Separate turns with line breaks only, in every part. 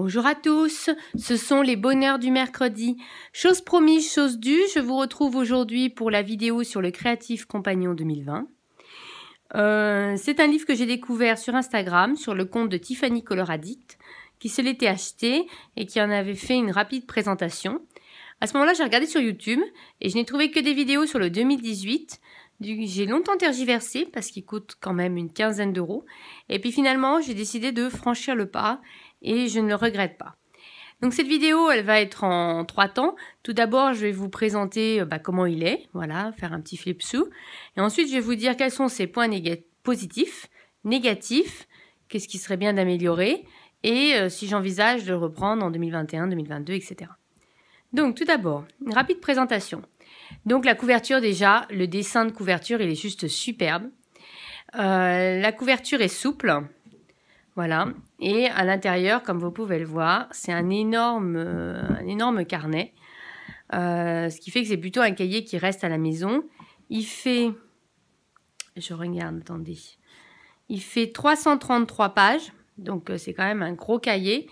Bonjour à tous, ce sont les bonheurs du mercredi. Chose promise, chose due, je vous retrouve aujourd'hui pour la vidéo sur le Creative Companion 2020. C'est un livre que j'ai découvert sur Instagram, sur le compte de Tiffany Color Addict, qui se l'était acheté et qui en avait fait une rapide présentation. À ce moment-là, j'ai regardé sur YouTube et je n'ai trouvé que des vidéos sur le 2018. J'ai longtemps tergiversé parce qu'il coûte quand même une quinzaine d'euros. Et puis finalement, j'ai décidé de franchir le pas et je ne le regrette pas. Donc cette vidéo, elle va être en 3 temps. Tout d'abord, je vais vous présenter comment il est, voilà, faire un petit flip sous. Et ensuite, je vais vous dire quels sont ses points positifs, négatifs, qu'est-ce qui serait bien d'améliorer et si j'envisage de le reprendre en 2021, 2022, etc. Donc tout d'abord, une rapide présentation. Donc la couverture déjà, le dessin de couverture, il est juste superbe. La couverture est souple, voilà. Et à l'intérieur, comme vous pouvez le voir, c'est un énorme carnet. Ce qui fait que c'est plutôt un cahier qui reste à la maison. Il fait, je regarde, attendez, il fait 333 pages, donc c'est quand même un gros cahier,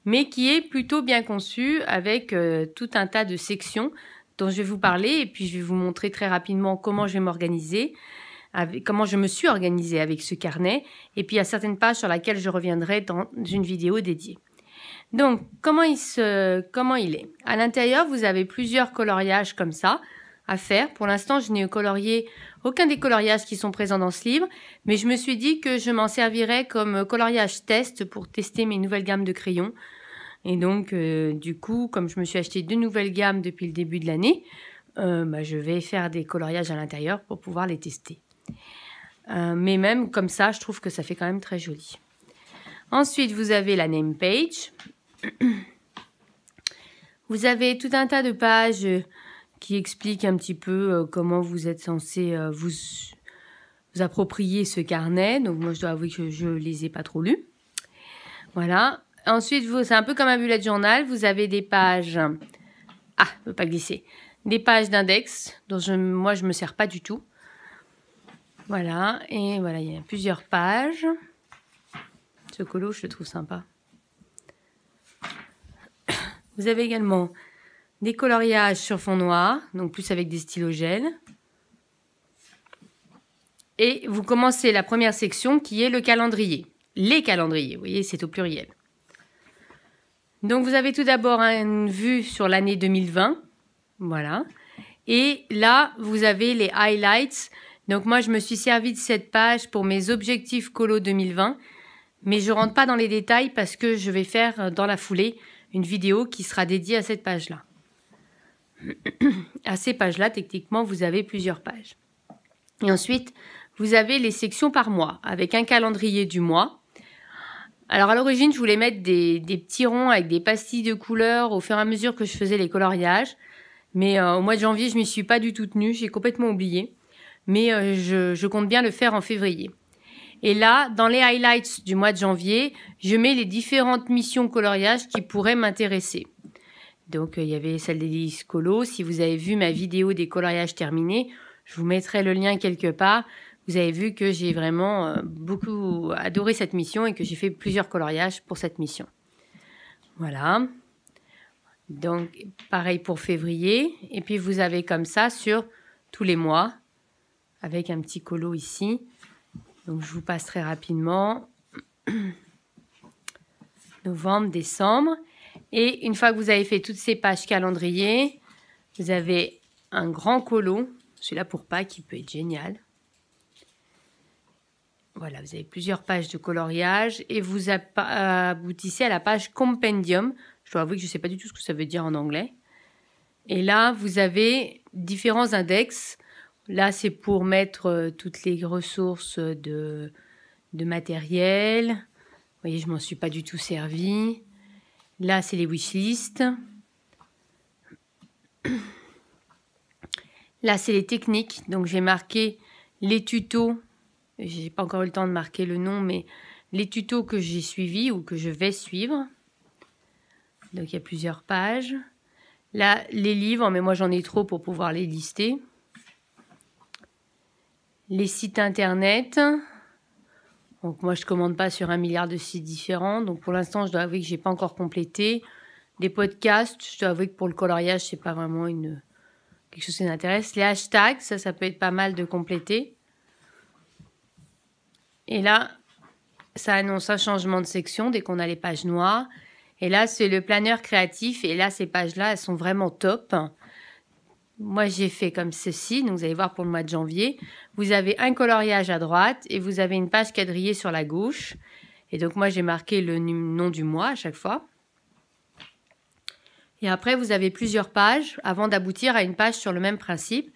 mais qui est plutôt bien conçu avec tout un tas de sections dont je vais vous parler et puis je vais vous montrer très rapidement comment je vais m'organiser, comment je me suis organisée avec ce carnet et puis il y a certaines pages sur lesquelles je reviendrai dans une vidéo dédiée. Donc, comment il est? À l'intérieur, vous avez plusieurs coloriages comme ça à faire. Pour l'instant, je n'ai colorié aucun des coloriages qui sont présents dans ce livre, mais je me suis dit que je m'en servirais comme coloriage test pour tester mes nouvelles gammes de crayons. Et donc, du coup, comme je me suis acheté 2 nouvelles gammes depuis le début de l'année, je vais faire des coloriages à l'intérieur pour pouvoir les tester. Mais même comme ça, je trouve que ça fait quand même très joli. Ensuite, vous avez la name page. Vous avez tout un tas de pages qui expliquent un petit peu comment vous êtes censé vous approprier ce carnet. Donc, moi, je dois avouer que je ne les ai pas trop lus. Voilà. Ensuite, c'est un peu comme un bullet journal. Vous avez des pages... Ah, je ne peux pas glisser. Des pages d'index dont moi, je ne me sers pas du tout. Voilà. Et voilà, il y a plusieurs pages. Ce colo, je le trouve sympa. Vous avez également des coloriages sur fond noir, donc plus avec des stylos gel. Et vous commencez la première section qui est le calendrier. Les calendriers, vous voyez, c'est au pluriel. Donc, vous avez tout d'abord une vue sur l'année 2020. Voilà. Et là, vous avez les highlights. Donc, moi, je me suis servi de cette page pour mes objectifs colo 2020. Mais je ne rentre pas dans les détails parce que je vais faire dans la foulée une vidéo qui sera dédiée à cette page-là. À ces pages-là, techniquement, vous avez plusieurs pages. Et ensuite, vous avez les sections par mois avec un calendrier du mois. Alors à l'origine, je voulais mettre des petits ronds avec des pastilles de couleurs au fur et à mesure que je faisais les coloriages. Mais au mois de janvier, je m'y suis pas du tout tenue, j'ai complètement oublié. Mais je compte bien le faire en février. Et là, dans les highlights du mois de janvier, je mets les différentes missions coloriage qui pourraient m'intéresser. Donc il y avait celle des Délices Colo. Si vous avez vu ma vidéo des coloriages terminés, je vous mettrai le lien quelque part. Vous avez vu que j'ai vraiment beaucoup adoré cette mission et que j'ai fait plusieurs coloriages pour cette mission. Voilà. Donc, pareil pour février. Et puis, vous avez comme ça sur tous les mois, avec un petit colo ici. Donc, je vous passe très rapidement. Novembre, décembre. Et une fois que vous avez fait toutes ces pages calendrier, vous avez un grand colo. Celui-là pour Pâques, qui peut être génial. Voilà, vous avez plusieurs pages de coloriage et vous aboutissez à la page Compendium. Je dois avouer que je ne sais pas du tout ce que ça veut dire en anglais. Et là, vous avez différents index. Là, c'est pour mettre toutes les ressources de matériel. Vous voyez, je ne m'en suis pas du tout servi. Là, c'est les wishlists. Là, c'est les techniques. Donc, j'ai marqué les tutos. Je n'ai pas encore eu le temps de marquer le nom, mais les tutos que j'ai suivis ou que je vais suivre. Donc, il y a plusieurs pages. Là, les livres, mais moi, j'en ai trop pour pouvoir les lister. Les sites internet. Donc moi, je commande pas sur 1 milliard de sites différents. Donc pour l'instant, je dois avouer que j'ai pas encore complété. Des podcasts, je dois avouer que pour le coloriage, c'est pas vraiment quelque chose qui m'intéresse. Les hashtags, ça peut être pas mal de compléter. Et là, ça annonce un changement de section dès qu'on a les pages noires. Et là, c'est le planeur créatif. Et là, ces pages-là, elles sont vraiment top. Moi, j'ai fait comme ceci. Donc, vous allez voir pour le mois de janvier. Vous avez un coloriage à droite et vous avez une page quadrillée sur la gauche. Et donc, moi, j'ai marqué le nom du mois à chaque fois. Et après, vous avez plusieurs pages avant d'aboutir à une page sur le même principe.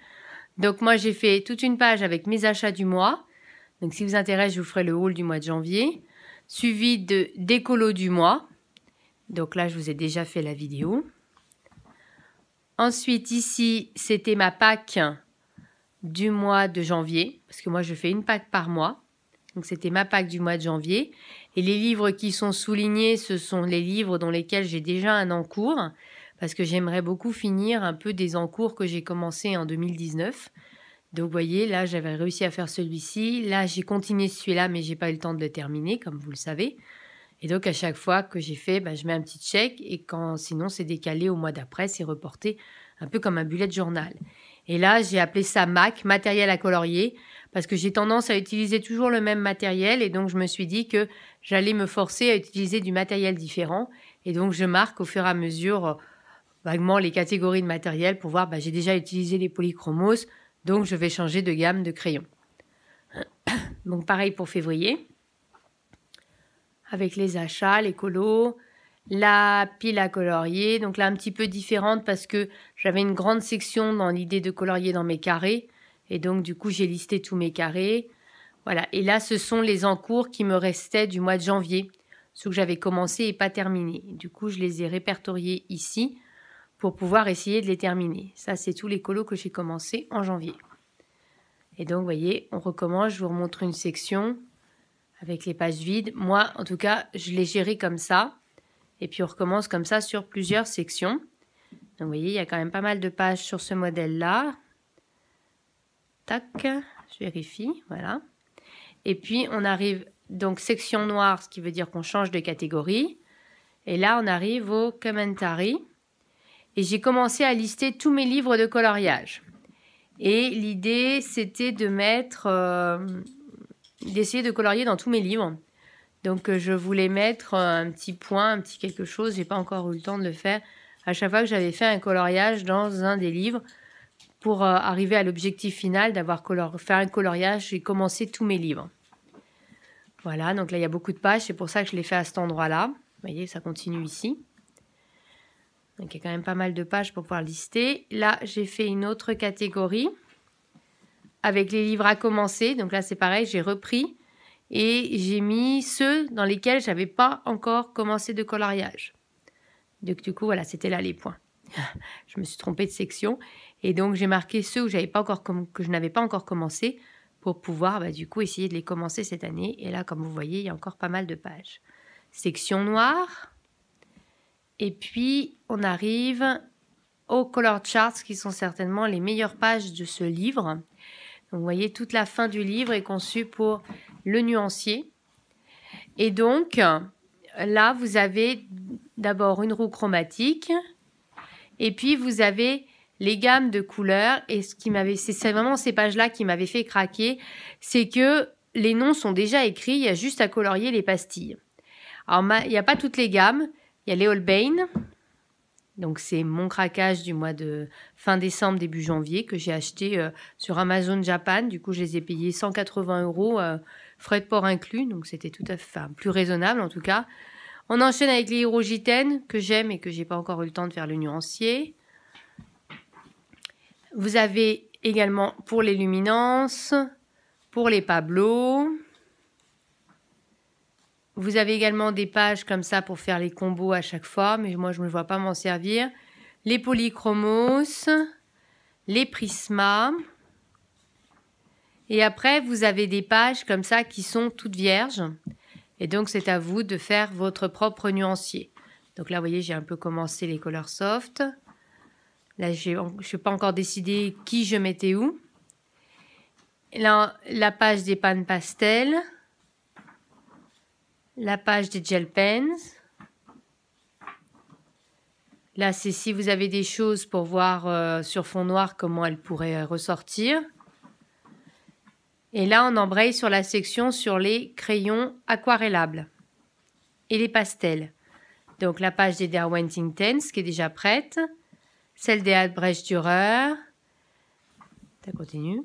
Donc, moi, j'ai fait toute une page avec mes achats du mois. Donc, si vous intéresse, je vous ferai le haul du mois de janvier. Suivi des colos du mois. Donc là, je vous ai déjà fait la vidéo. Ensuite, ici, c'était ma Pâques du mois de janvier. Parce que moi, je fais une Pâques par mois. Donc, c'était ma Pâques du mois de janvier. Et les livres qui sont soulignés, ce sont les livres dans lesquels j'ai déjà un encours. Parce que j'aimerais beaucoup finir un peu des encours que j'ai commencé en 2019. Donc, vous voyez, là, j'avais réussi à faire celui-ci. Là, j'ai continué celui-là, mais j'ai pas eu le temps de le terminer, comme vous le savez. Et donc, à chaque fois que j'ai fait, je mets un petit check. Et sinon, c'est décalé au mois d'après, c'est reporté un peu comme un bullet journal. Et là, j'ai appelé ça MAC, matériel à colorier, parce que j'ai tendance à utiliser toujours le même matériel. Et donc, je me suis dit que j'allais me forcer à utiliser du matériel différent. Et donc, je marque au fur et à mesure vaguement les catégories de matériel pour voir, j'ai déjà utilisé les polychromos, donc je vais changer de gamme de crayons. Donc, pareil pour février. Avec les achats, les colos, la pile à colorier. Donc là, un petit peu différente parce que j'avais une grande section dans l'idée de colorier dans mes carrés. Et donc, du coup, j'ai listé tous mes carrés. Voilà. Et là, ce sont les encours qui me restaient du mois de janvier. Ceux que j'avais commencé et pas terminés. Du coup, je les ai répertoriés ici pour pouvoir essayer de les terminer. Ça, c'est tous les colos que j'ai commencé en janvier. Et donc, vous voyez, on recommence. Je vous remontre une section avec les pages vides. Moi, en tout cas, je l'ai géré comme ça. Et puis, on recommence comme ça sur plusieurs sections. Donc, vous voyez, il y a quand même pas mal de pages sur ce modèle-là. Tac, je vérifie, voilà. Et puis, on arrive, donc, section noire, ce qui veut dire qu'on change de catégorie. Et là, on arrive au commentary. Et j'ai commencé à lister tous mes livres de coloriage. Et l'idée, c'était de d'essayer de colorier dans tous mes livres. Donc, je voulais mettre un petit point, un petit quelque chose. J'ai pas encore eu le temps de le faire. À chaque fois que j'avais fait un coloriage dans un des livres, pour arriver à l'objectif final d'avoir fait un coloriage, j'ai commencé tous mes livres. Voilà, donc là, il y a beaucoup de pages. C'est pour ça que je l'ai fait à cet endroit-là. Vous voyez, ça continue ici. Donc, il y a quand même pas mal de pages pour pouvoir lister. Là, j'ai fait une autre catégorie avec les livres à commencer. Donc là, c'est pareil, j'ai repris et j'ai mis ceux dans lesquels je n'avais pas encore commencé de coloriage. Donc, du coup, voilà, c'était là les points. Je me suis trompée de section. Et donc, j'ai marqué ceux que je n'avais pas encore commencé pour pouvoir, du coup, essayer de les commencer cette année. Et là, comme vous voyez, il y a encore pas mal de pages. Section noire. Et puis, on arrive aux color charts qui sont certainement les meilleures pages de ce livre. Donc, vous voyez, toute la fin du livre est conçue pour le nuancier. Et donc, là, vous avez d'abord une roue chromatique. Et puis, vous avez les gammes de couleurs. Et c'est vraiment ces pages-là qui m'avaient fait craquer. C'est que les noms sont déjà écrits. Il y a juste à colorier les pastilles. Alors, il n'y a pas toutes les gammes. Il y a les Holbein, donc c'est mon craquage du mois de fin décembre, début janvier, que j'ai acheté sur Amazon Japan. Du coup, je les ai payés 180 €, frais de port inclus, donc c'était tout à fait plus raisonnable en tout cas. On enchaîne avec les Hirogiten, que j'aime et que j'ai pas encore eu le temps de faire le nuancier. Vous avez également pour les luminances, pour les Pablo. Vous avez également des pages comme ça pour faire les combos à chaque fois, mais moi je ne me vois pas m'en servir. Les polychromos, les prismas. Et après, vous avez des pages comme ça qui sont toutes vierges. Et donc, c'est à vous de faire votre propre nuancier. Donc là, vous voyez, j'ai un peu commencé les Color Soft. Là, je n'ai pas encore décidé qui je mettais où. Là, la page des pannes pastel. la page des gel pens. Là, c'est si vous avez des choses pour voir sur fond noir comment elles pourraient ressortir. Et là, on embraye sur la section sur les crayons aquarellables et les pastels. Donc, la page des Derwent Intense qui est déjà prête. Celle des Albrecht Dürer. Ça continue.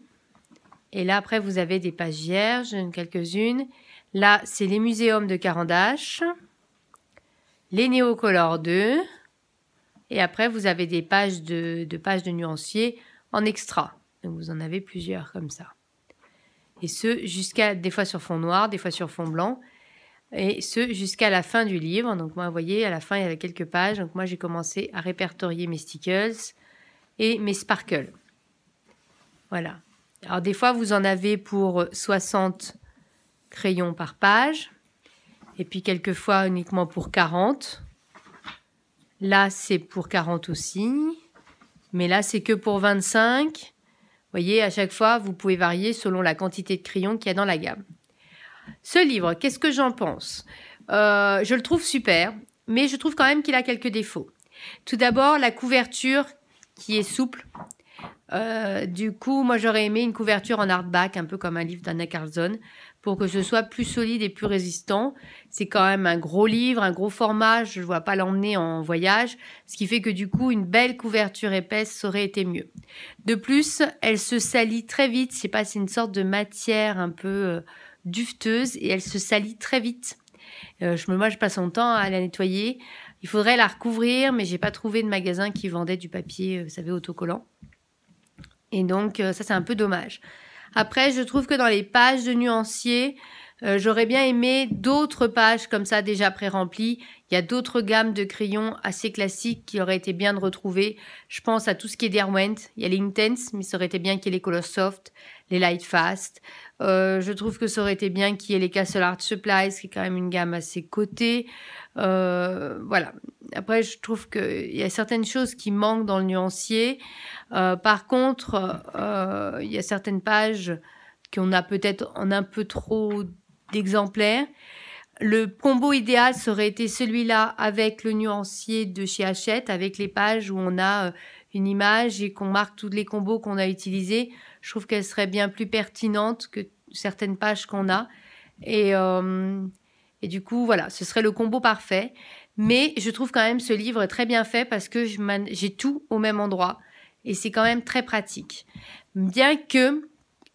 Et là, après, vous avez des pages vierges, quelques-unes. Là, c'est les muséums de Caran d'Ache. Les Neocolor 2. Et après, vous avez des pages pages de nuanciers en extra. Donc, vous en avez plusieurs comme ça. Et ce, jusqu'à des fois sur fond noir, des fois sur fond blanc. Et ce, jusqu'à la fin du livre. Donc, moi, vous voyez, à la fin, il y avait quelques pages. Donc, moi, j'ai commencé à répertorier mes stickles et mes sparkles. Voilà. Alors, des fois, vous en avez pour 60 crayons par page. Et puis, quelquefois, uniquement pour 40. Là, c'est pour 40 aussi. Mais là, c'est que pour 25. Vous voyez, à chaque fois, vous pouvez varier selon la quantité de crayons qu'il y a dans la gamme. Ce livre, qu'est-ce que j'en pense? Je le trouve super, mais je trouve quand même qu'il a quelques défauts. Tout d'abord, la couverture qui est souple. Du coup, moi, j'aurais aimé une couverture en hardback, un peu comme un livre d'Anna Carlson, pour que ce soit plus solide et plus résistant. C'est quand même un gros livre, un gros format, je ne vois pas l'emmener en voyage, ce qui fait que du coup, une belle couverture épaisse aurait été mieux. De plus, elle se salit très vite, je sais pas, c'est une sorte de matière un peu duveteuse et elle se salit très vite. Moi, je passe mon temps à la nettoyer. Il faudrait la recouvrir, mais j'ai pas trouvé de magasin qui vendait du papier, vous savez, autocollant. Et donc, ça, c'est un peu dommage. Après, je trouve que dans les pages de nuanciers, j'aurais bien aimé d'autres pages comme ça déjà pré-remplies. Il y a d'autres gammes de crayons assez classiques qui auraient été bien de retrouver. Je pense à tout ce qui est Derwent. Il y a les Intense, mais ça aurait été bien qu'il y ait les Color Soft, les Light Fast. Je trouve que ça aurait été bien qu'il y ait les Castle Art Supplies, qui est quand même une gamme assez cotée. Voilà. Après, je trouve qu'il y a certaines choses qui manquent dans le nuancier. Par contre, il y a certaines pages qu'on a peut-être en un peu trop d'exemplaires. Le combo idéal serait été celui-là avec le nuancier de chez Hachette, avec les pages où on a une image et qu'on marque tous les combos qu'on a utilisés. Je trouve qu'elle serait bien plus pertinente que certaines pages qu'on a. Et du coup, voilà, ce serait le combo parfait. Mais je trouve quand même ce livre très bien fait parce que j'ai tout au même endroit. Et c'est quand même très pratique. Bien que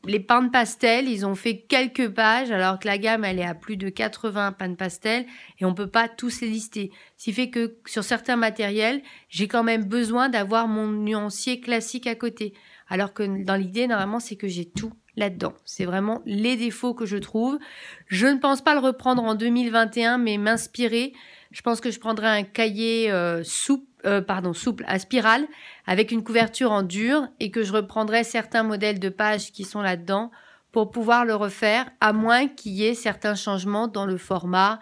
les pans de pastel, ils ont fait quelques pages, alors que la gamme, elle est à plus de 80 pans de pastel, et on peut pas tous les lister. Ce qui fait que sur certains matériels, j'ai quand même besoin d'avoir mon nuancier classique à côté. Alors que dans l'idée, normalement, c'est que j'ai tout là-dedans. C'est vraiment les défauts que je trouve. Je ne pense pas le reprendre en 2021, mais m'inspirer. Je pense que je prendrai un cahier souple à spirale avec une couverture en dur et que je reprendrai certains modèles de pages qui sont là-dedans pour pouvoir le refaire, à moins qu'il y ait certains changements dans le format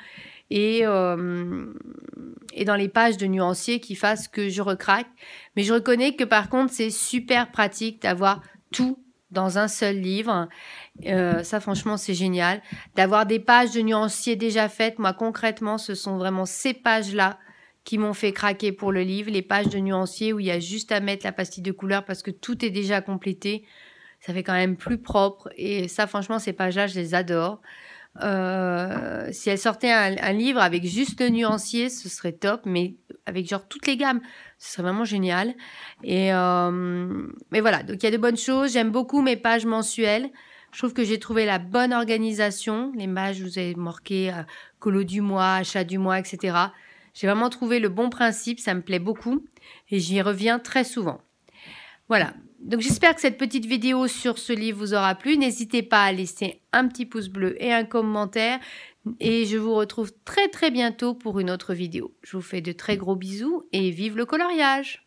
et dans les pages de nuanciers qui fassent que je recraque. Mais je reconnais que par contre, c'est super pratique d'avoir tout dans un seul livre. Ça, franchement, c'est génial. D'avoir des pages de nuanciers déjà faites. Moi, concrètement, ce sont vraiment ces pages-là qui m'ont fait craquer pour le livre. Les pages de nuanciers où il y a juste à mettre la pastille de couleur parce que tout est déjà complété. Ça fait quand même plus propre. Et ça, franchement, ces pages-là, je les adore. Si elle sortait un livre avec juste le nuancier, ce serait top, mais avec genre toutes les gammes, ce serait vraiment génial. Mais voilà, donc il y a de bonnes choses. J'aime beaucoup mes pages mensuelles. Je trouve que j'ai trouvé la bonne organisation. Les pages, vous avez marqué colo du mois, achat du mois, etc. J'ai vraiment trouvé le bon principe, ça me plaît beaucoup et j'y reviens très souvent. Voilà. Donc, j'espère que cette petite vidéo sur ce livre vous aura plu. N'hésitez pas à laisser un petit pouce bleu et un commentaire. Et je vous retrouve très très bientôt pour une autre vidéo. Je vous fais de très gros bisous et vive le coloriage!